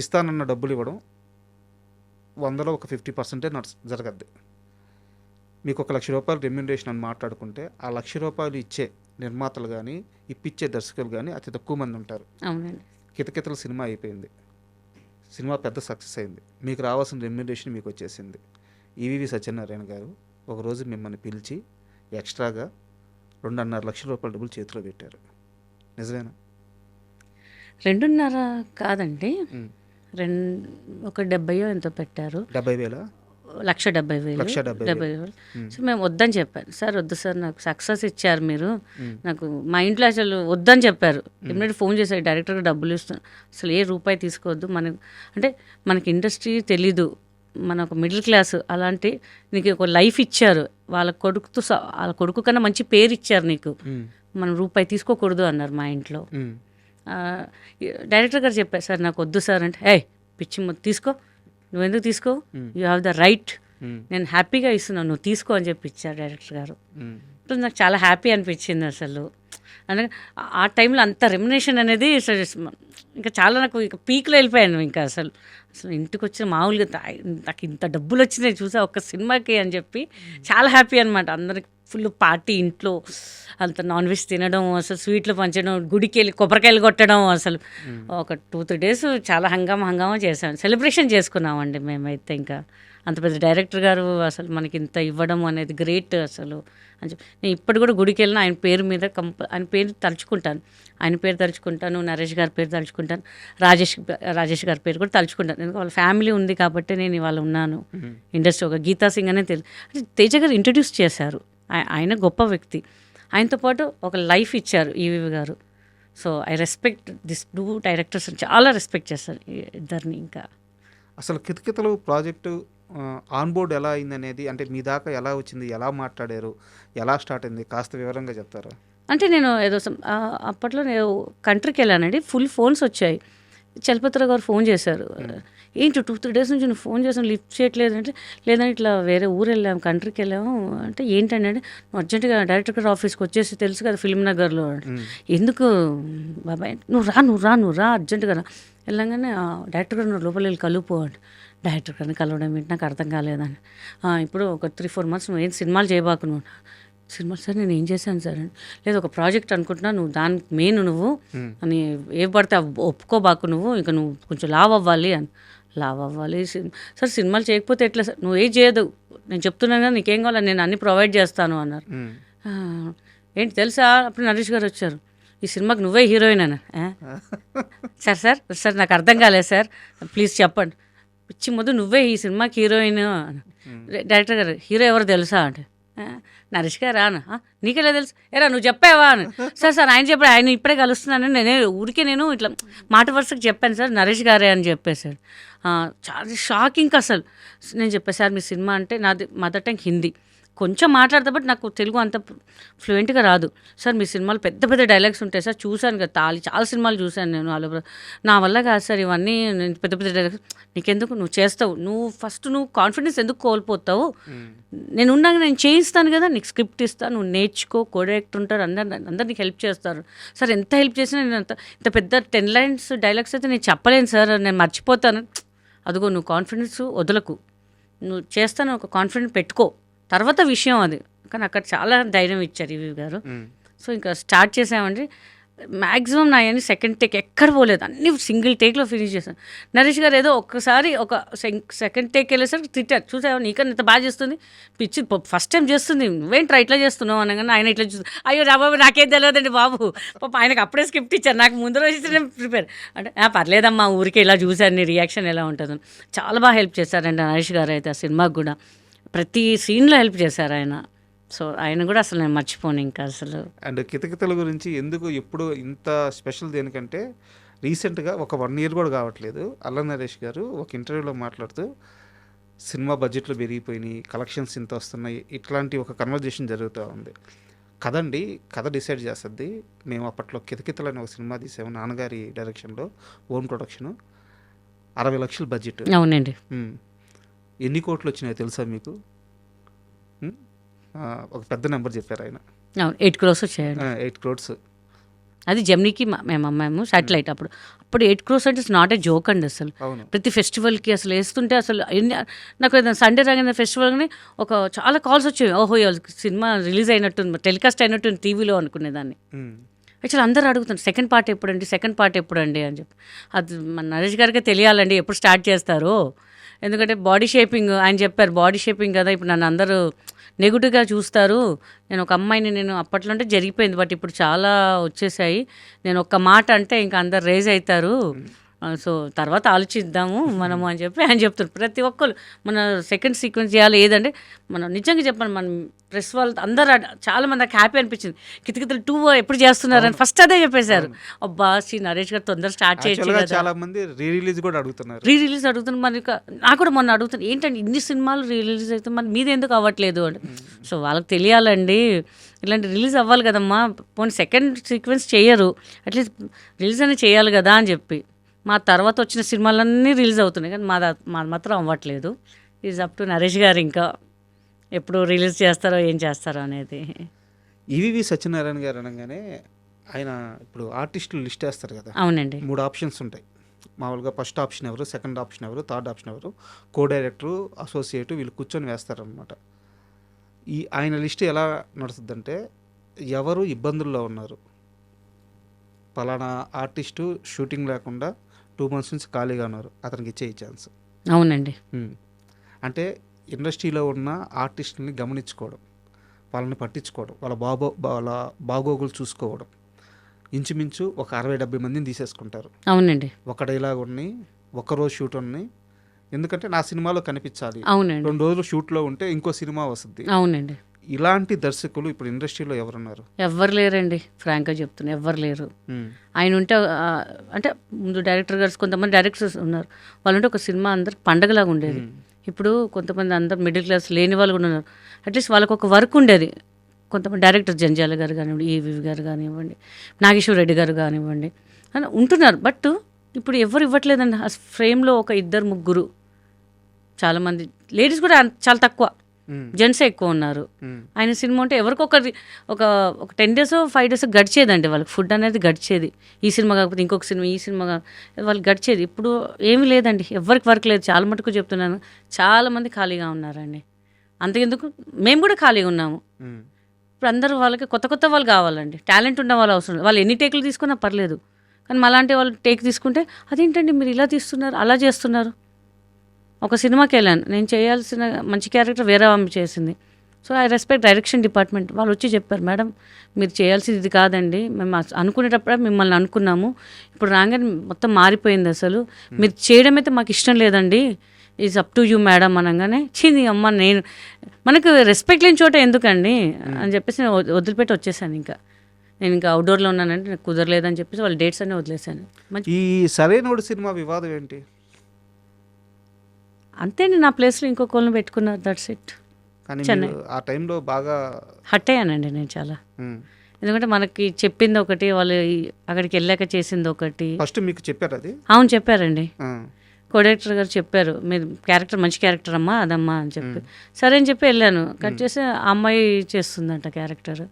ఇస్తానన్న డబ్బులు ఇవ్వడం 100లో ఒక 50% జరగద్ది. మీకు ఒక ₹1,00,000 రెమ్యునరేషన్ అని మాట్లాడుకుంటే ఆ ₹1,00,000 ఇచ్చే నిర్మాతలు కానీ ఇప్పించే దర్శకులు కానీ అతి తక్కువ మంది ఉంటారు. అవునండి. కితకితల సినిమా అయిపోయింది, సినిమా పెద్ద సక్సెస్ అయింది, మీకు రావాల్సిన రెమ్యునరేషన్ మీకు వచ్చేసింది. ఈవీవి సత్యనారాయణ గారు ఒకరోజు మిమ్మల్ని పిలిచి ఎక్స్ట్రాగా ₹2.5 లక్షల డబ్బులు చేతిలో పెట్టారు. నిజమేనా? 2.5 కాదండి. ఉమ్. ఒక 70 ఎంతో పెట్టారు. 70,000? 1,70,000. 1,70,000. సో మేము వద్దని చెప్పాను. సార్ వద్దు సార్, నాకు సక్సెస్ ఇచ్చారు మీరు, నాకు మా ఇంట్లో అసలు వద్దని చెప్పారు. ఇమ్మీడియట్ ఫోన్ చేశారు, డైరెక్టర్గా డబ్బులు ఇస్తాను, అసలు ఏ రూపాయి తీసుకోవద్దు, మనకి ఇండస్ట్రీ తెలీదు, మన ఒక మిడిల్ క్లాస్, అలాంటి నీకు ఒక లైఫ్ ఇచ్చారు, వాళ్ళ కొడుకు కన్నా మంచి పేరు ఇచ్చారు నీకు, మనం రూపాయి తీసుకోకూడదు అన్నారు మా ఇంట్లో. డైరెక్టర్ గారు చెప్పారు, సార్ నాకు వద్దు సార్ అంటే, పిచ్చి తీసుకో, నువ్వెందుకు తీసుకో, యూ హ్యావ్ ద రైట్, నేను హ్యాపీగా ఇస్తున్నాను, నువ్వు తీసుకో అని చెప్పి ఇచ్చారు డైరెక్టర్ గారు. ఇప్పుడు నాకు చాలా హ్యాపీ అనిపించింది అసలు. అందుకే ఆ టైంలో అంత రెమ్యునేషన్ అనేది ఇంకా చాలా నాకు ఇక పీక్లో వెళ్ళిపోయాను. ఇంకా అసలు ఇంటికి వచ్చిన మామూలుగా నాకు ఇంత డబ్బులు వచ్చినాయి చూసా ఒక్క సినిమాకి అని చెప్పి చాలా హ్యాపీ అనమాట. అందరికి ఫుల్ పార్టీ, ఇంట్లో అంత నాన్ వెజ్ తినడం, అసలు స్వీట్లు పంచడం, గుడికి వెళ్ళి కొబ్బరికాయలు కొట్టడం, అసలు ఒక 2-3 days చాలా హంగామా చేసాం, సెలబ్రేషన్ చేసుకున్నామండి మేమైతే. ఇంకా అంత పెద్ద డైరెక్టర్ గారు అసలు మనకి ఇంత ఇవ్వడం అనేది గ్రేట్ అసలు అని చెప్పి. నేను ఇప్పుడు కూడా గుడికి వెళ్ళిన ఆయన పేరు మీద ఆయన పేరు తలుచుకుంటాను, ఆయన పేరు తలుచుకుంటాను, నరేష్ గారి పేరు తలుచుకుంటాను, రాజేష్ గారి పేరు కూడా తలుచుకుంటాను. ఎందుకంటే వాళ్ళ ఫ్యామిలీ ఉంది కాబట్టి నేను ఇవాళ ఉన్నాను ఇండస్ట్రీ. ఒక గీతా సింగ్ అనే తెలుసు, తేజ గారు ఇంట్రడ్యూస్ చేశారు, ఆయన గొప్ప వ్యక్తి, ఆయనతో పాటు ఒక లైఫ్ ఇచ్చారు ఈవీవి గారు. So I respect this 2 directors, చాలా రెస్పెక్ట్ చేస్తారు ఇద్దరిని. ఇంకా అసలు కితకితలు ప్రాజెక్టు ఆన్ బోర్డ్ ఎలా అయిందనేది, అంటే మీ దాకా ఎలా వచ్చింది, ఎలా మాట్లాడారు, ఎలా స్టార్ట్ అయింది, కాస్త వివరంగా చెప్తారా? అంటే నేను ఏదో అప్పట్లో నేను కంట్రీకి వెళ్ళానండి, ఫుల్ ఫోన్స్ వచ్చాయి. చలపతిరావు గారు ఫోన్ చేశారు, ఏంటి 2-3 days నుంచి నువ్వు ఫోన్ చేసాను లిఫ్ట్ చేయట్లేదు అంటే, లేదంటే ఇట్లా వేరే ఊరు వెళ్ళాము, కంట్రీకి వెళ్ళాము అంటే, ఏంటంటే నువ్వు అర్జెంటుగా డైరెక్టర్ గారు ఆఫీస్కి వచ్చేసి, తెలుసు కదా ఫిల్మ్ నగర్లో, ఎందుకు బాబాయ్ నువ్వు రా అర్జెంటుగా రా. వెళ్ళంగానే డైరెక్టర్ గారు లోపల వెళ్ళి కలుపు అంటే, డైరెక్టర్ గారిని కలవడం ఏంటి నాకు అర్థం కాలేదని, ఇప్పుడు ఒక 3-4 months నువ్వు ఏం సినిమాలు చేయబాకు, నువ్వు సినిమాలు సార్ నేను ఏం చేశాను సార్ అని, లేదు ఒక ప్రాజెక్ట్ అనుకుంటున్నా, నువ్వు దానికి మెయిన్ నువ్వు అని ఏ పడితే ఒప్పుకోబాకు, నువ్వు ఇంకా నువ్వు కొంచెం లావ్ అవ్వాలి సార్, సినిమాలు చేయకపోతే ఎట్లా సార్, నువ్వు ఏం చేయదు, నేను చెప్తున్నాను కదా నీకేం కావాలి నేను అన్ని ప్రొవైడ్ చేస్తాను అన్నారు. ఏంటి తెలుసా, అప్పుడు నరేష్ గారు వచ్చారు, ఈ సినిమాకి నువ్వే హీరోయిన్ అని. సార్ నాకు అర్థం కాలేదు సార్, ప్లీజ్ చెప్పండి, పిచ్చి ముందు నువ్వే ఈ సినిమాకి హీరోయిన్. డైరెక్టర్ గారు హీరో ఎవరు తెలుసా అంటే, నరేష్ గారా అన్న, నీకెలా తెలుసు, ఎరా నువ్వు చెప్పావా అని. సార్ ఆయన చెప్పాడు, ఆయన ఇప్పుడే కలుస్తున్నాను, నేను ఇట్లా మాట వరుసకు చెప్పాను సార్, నరేష్ గారే అని చెప్పేశాడు. చాలా షాకింగ్ అసలు. నేను చెప్పాను సార్ మీ సినిమా అంటే నాది మదర్ టంగ్ హిందీ, కొంచెం మాట్లాడతా బట్ నాకు తెలుగు అంత ఫ్లూయెంట్గా రాదు సార్, మీ సినిమాలు పెద్ద డైలాగ్స్ ఉంటాయి సార్, చూశాను కదా చాలా సినిమాలు చూశాను నేను, నా వల్ల కాదు సార్ ఇవన్నీ, నేను పెద్ద డైలాగ్స్ నీకెందుకు, నువ్వు చేస్తావు, నువ్వు కాన్ఫిడెన్స్ ఎందుకు కోల్పోతావు, నేను ఉన్నాక నేను చేయిస్తాను కదా, నీకు స్క్రిప్ట్ ఇస్తాను, నువ్వు నేర్చుకో, కో డైరెక్టర్ ఉంటారు, అందరు నీకు హెల్ప్ చేస్తారు సార్, ఎంత హెల్ప్ చేసినా నేను ఇంత పెద్ద 10 lines డైలాగ్స్ అయితే నేను చెప్పలేను సార్, నేను మర్చిపోతాను. అదిగో నువ్వు కాన్ఫిడెన్స్ వదలకు, నువ్వు చేస్తాను ఒక కాన్ఫిడెన్స్ పెట్టుకో, తర్వాత విషయం అది. కానీ అక్కడ చాలా ధైర్యం ఇచ్చారు ఈవీ గారు. సో ఇంకా స్టార్ట్ చేసామండి. మ్యాక్సిమం నా అన్ని సెకండ్ టేక్ ఎక్కడ పోలేదు, అన్ని సింగిల్ టేక్లో ఫినిష్ చేశాను. నరేష్ గారు ఏదో ఒక్కసారి ఒక సెకండ్ టేక్ వెళ్ళేసరికి తిట్టారు, చూసావా నీకన్నా ఇంత బాగా చేస్తుంది, పిచ్చి ఫస్ట్ టైం చేస్తుంది, నువ్వేంట్రా ఇట్లా చేస్తున్నావు అనగానే ఆయన ఇట్లా చూస్తుంది, అయ్యో రా బాబు నాకేం తెలియదండి బాబు, పాప ఆయనకు అప్పుడే స్క్రిప్ట్ ఇచ్చారు, నాకు ముందు రోజు నేను ప్రిపేర్ అంటే, పర్లేదమ్మా ఊరికే ఇలా చూశాను నీ రియాక్షన్ ఎలా ఉంటుందని. చాలా బాగా హెల్ప్ చేశారండి నరేష్ గారు అయితే, ఆ సినిమాకి కూడా ప్రతి సీన్లో హెల్ప్ చేశారు ఆయన. సో ఆయన కూడా అసలు నేను మర్చిపోను ఇంకా అసలు. అండ్ కితకితల గురించి ఎందుకు ఎప్పుడు ఇంత స్పెషల్ దేనికంటే, రీసెంట్గా ఒక 1 year కూడా కావట్లేదు, అల్ల నరేష్ గారు ఒక ఇంటర్వ్యూలో మాట్లాడుతూ సినిమా బడ్జెట్లు పెరిగిపోయినాయి, కలెక్షన్స్ ఇంత వస్తున్నాయి, ఇట్లాంటి ఒక కన్వర్జేషన్ జరుగుతూ ఉంది. కథ డిసైడ్ చేస్తుంది. మేము అప్పట్లో కితకితలు అని ఒక సినిమా తీసాము, నాన్నగారి డైరెక్షన్లో, ఓన్ ప్రొడక్షను, 60 లక్షలు బడ్జెట్. అవునండి. ఎన్ని కోట్లు వచ్చినాయో తెలుసా మీకు? ఒక పెద్ద నెంబర్ చెప్పారు ఆయన, 8 crores వచ్చాయండి. 8 crores. అది జెమినీకి మేము అమ్మాము శాటిలైట్. అప్పుడు 8 crores అంటే ఇట్స్ నాట్ ఏ జోక్ అండి అసలు. అవును. ప్రతి ఫెస్టివల్కి అసలు వేస్తుంటే అసలు నాకు ఏదైనా సండే రాగానే ఫెస్టివల్ని చాలా కాల్స్ వచ్చేవి. ఓహో ఇవాళ సినిమా రిలీజ్ అయినట్టుంది, టెలికాస్ట్ అయినట్టుంది టీవీలో అనుకునేదాన్ని. ఉమ్. యాక్చువల్ అందరూ అడుగుతారు సెకండ్ పార్ట్ ఎప్పుడండి అని చెప్పి. అది మన నరేష్ గారికి తెలియాలండి ఎప్పుడు స్టార్ట్ చేస్తారో. ఎందుకంటే బాడీ షేపింగ్ ఆయన చెప్పారు, బాడీ షేపింగ్ కదా ఇప్పుడు నన్ను అందరూ నెగిటివ్గా చూస్తారు. నేను ఒక అమ్మాయిని, నేను అప్పట్లో అంటే జరిగిపోయింది, బట్ ఇప్పుడు చాలా వచ్చేసాయి. నేను ఒక్క మాట అంటే ఇంకా అందరు రేజ్ అవుతారు. సో తర్వాత ఆలోచిద్దాము మనము అని చెప్పి ఆయన చెప్తారు. ప్రతి ఒక్కరు మన సెకండ్ సీక్వెన్స్ చేయాలి ఏదంటే మనం నిజంగా చెప్పండి, మనం ప్రెస్ వాళ్ళు అందరూ చాలా మంది నాకు హ్యాపీ అనిపించింది. కితకితలు 2 ఎప్పుడు చేస్తున్నారని ఫస్ట్ అదే చెప్పేశారు. అబ్బా నరేష్ గారు తొందర స్టార్ట్ చేయొచ్చు యాక్చువల్గా కదా. చాలా మంది రీ రిలీజ్ కూడా అడుగుతున్నారు. రీ రిలీజ్ అడుగుతున్నారు. మరి నాకు కూడా మొన్న అడుగుతాను ఏంటంటే ఇన్ని సినిమాలు రీ రిలీజ్ అయితే మరి మీది ఎందుకు అవ్వట్లేదు అంటే. సో వాళ్ళకి తెలియాలండి, ఇలాంటి రిలీజ్ అవ్వాలి కదమ్మా. పోనీ సెకండ్ సీక్వెన్స్ చేయరు, అట్లీస్ట్ రిలీజ్ అనేది చేయాలి కదా అని చెప్పి. మా తర్వాత వచ్చిన సినిమాలన్నీ రిలీజ్ అవుతున్నాయి కానీ మాది మాత్రం అవ్వట్లేదు. ఈజ్ అప్ టు నరేష్ గారు ఇంకా ఎప్పుడు రిలీజ్ చేస్తారో ఏం చేస్తారో అనేది. ఈవీవి సత్యనారాయణ గారు అనగానే ఆయన ఇప్పుడు ఆర్టిస్టులు లిస్ట్ వేస్తారు కదా. అవునండి. 3 ఆప్షన్స్ ఉంటాయి మామూలుగా. ఫస్ట్ ఆప్షన్ ఎవరు, సెకండ్ ఆప్షన్ ఎవరు, థర్డ్ ఆప్షన్ ఎవరు, కో డైరెక్టరు, అసోసియేటు, వీళ్ళు కూర్చొని వేస్తారనమాట. ఆయన లిస్ట్ ఎలా నడుస్తుందంటే ఎవరు ఇబ్బందుల్లో ఉన్నారు, పలానా ఆర్టిస్టు షూటింగ్ లేకుండా 2 months నుంచి ఖాళీగా ఉన్నారు, అతనికి ఇచ్చే ఛాన్స్. అవునండి. అంటే ఇండస్ట్రీలో ఉన్న ఆర్టిస్టులని గమనించుకోవడం, వాళ్ళని పట్టించుకోవడం, వాళ్ళ బాగోగులు చూసుకోవడం. ఇంచుమించు ఒక 60-70 మందిని తీసేసుకుంటారు. అవునండి. ఒక డైలాగ్ ఉన్నాయి, ఒక్కరోజు షూట్ ఉన్నాయి, ఎందుకంటే నా సినిమాలో కనిపించాలి. అవునండి. 2 రోజులు షూట్లో ఉంటే ఇంకో సినిమా వస్తుంది. అవునండి. ఇలాంటి దర్శకులు ఇప్పుడు ఇండస్ట్రీలో ఎవరున్నారు? ఎవ్వరు లేరండి, ఫ్రాంక్గా చెప్తున్నా ఎవ్వరు లేరు. ఆయన ఉంటే అంటే ముందు డైరెక్టర్ గారు కొంతమంది డైరెక్టర్స్ ఉన్నారు, వాళ్ళు ఉంటే ఒక సినిమా అందరికి పండగలాగా ఉండేది. ఇప్పుడు కొంతమంది అందరు మిడిల్ క్లాస్ లేని వాళ్ళు కూడా ఉన్నారు, అట్లీస్ట్ వాళ్ళకు ఒక వర్క్ ఉండేది. కొంతమంది డైరెక్టర్ జంజాల గారు కానివ్వండి, ఈవీవి గారు కానివ్వండి, నాగేశ్వర రెడ్డి గారు కానివ్వండి అని ఉంటున్నారు. బట్ ఇప్పుడు ఎవరు ఇవ్వట్లేదండి. ఆ ఫ్రేమ్లో ఒక 2-3 చాలామంది, లేడీస్ కూడా చాలా తక్కువ, జెంట్సే ఎక్కువ ఉన్నారు. ఆయన సినిమా ఉంటే ఎవరికొకరి ఒక 10 days 5 days గడిచేదండి వాళ్ళకి, ఫుడ్ అనేది గడిచేది. ఈ సినిమా కాకపోతే ఇంకొక సినిమా, ఈ సినిమా వాళ్ళకి గడిచేది. ఇప్పుడు ఏమీ లేదండి, ఎవరికి వర్క్ లేదు. చాలా మటుకు చెప్తున్నాను, చాలామంది ఖాళీగా ఉన్నారండి. అంతకెందుకు మేము కూడా ఖాళీగా ఉన్నాము. ఇప్పుడు అందరూ వాళ్ళకి కొత్త వాళ్ళు కావాలండి, టాలెంట్ ఉన్న వాళ్ళు అవసరం. వాళ్ళు ఎన్ని టేకులు తీసుకున్నా పర్లేదు, కానీ అలాంటి వాళ్ళు టేక్ తీసుకుంటే అదేంటండి మీరు ఇలా తీస్తున్నారు, అలా చేస్తున్నారు. ఒక సినిమాకి వెళ్ళాను, నేను చేయాల్సిన మంచి క్యారెక్టర్ వేరే ఆమె చేసింది. So I respect direction department. వాళ్ళు వచ్చి చెప్పారు, మేడం మీరు చేయాల్సింది ఇది కాదండి, మేము అనుకునేటప్పుడే మిమ్మల్ని అనుకున్నాము, ఇప్పుడు రాగానే మొత్తం మారిపోయింది, అసలు మీరు చేయడం అయితే మాకు ఇష్టం లేదండి, is up to you madam అనగానే చింది అమ్మ, నేను మనకు రెస్పెక్ట్ లేని చోట ఎందుకండి అని చెప్పేసి నేను వదిలిపెట్టి వచ్చేసాను. నేను ఇంకా అవుట్డోర్లో ఉన్నానంటే నాకు కుదరలేదని చెప్పేసి వాళ్ళ డేట్స్ అన్నీ వదిలేశాను. ఈ సరైనోడు సినిమా వివాదం ఏంటి? అంతే, నా ప్లేస్లో ఇంకొకళ్ళని పెట్టుకున్నారు, దట్స్ ఇట్. కానీ ఆ టైంలో బాగా హట్ అయ్యానండి నేను చాలా. ఎందుకంటే మనకి చెప్పింది ఒకటి, వాళ్ళు అక్కడికి వెళ్ళాక చేసింది ఒకటి. ఫస్ట్ మీకు చెప్పారు అది? అవును చెప్పారండి, కోడైరెక్టర్ గారు చెప్పారు, మీరు క్యారెక్టర్ మంచి క్యారెక్టర్ అమ్మా అదమ్మా అని చెప్పి. సరే అని చెప్పి వెళ్ళాను. కట్ చేసి ఆ అమ్మాయి చేస్తుందంట క్యారెక్టర్.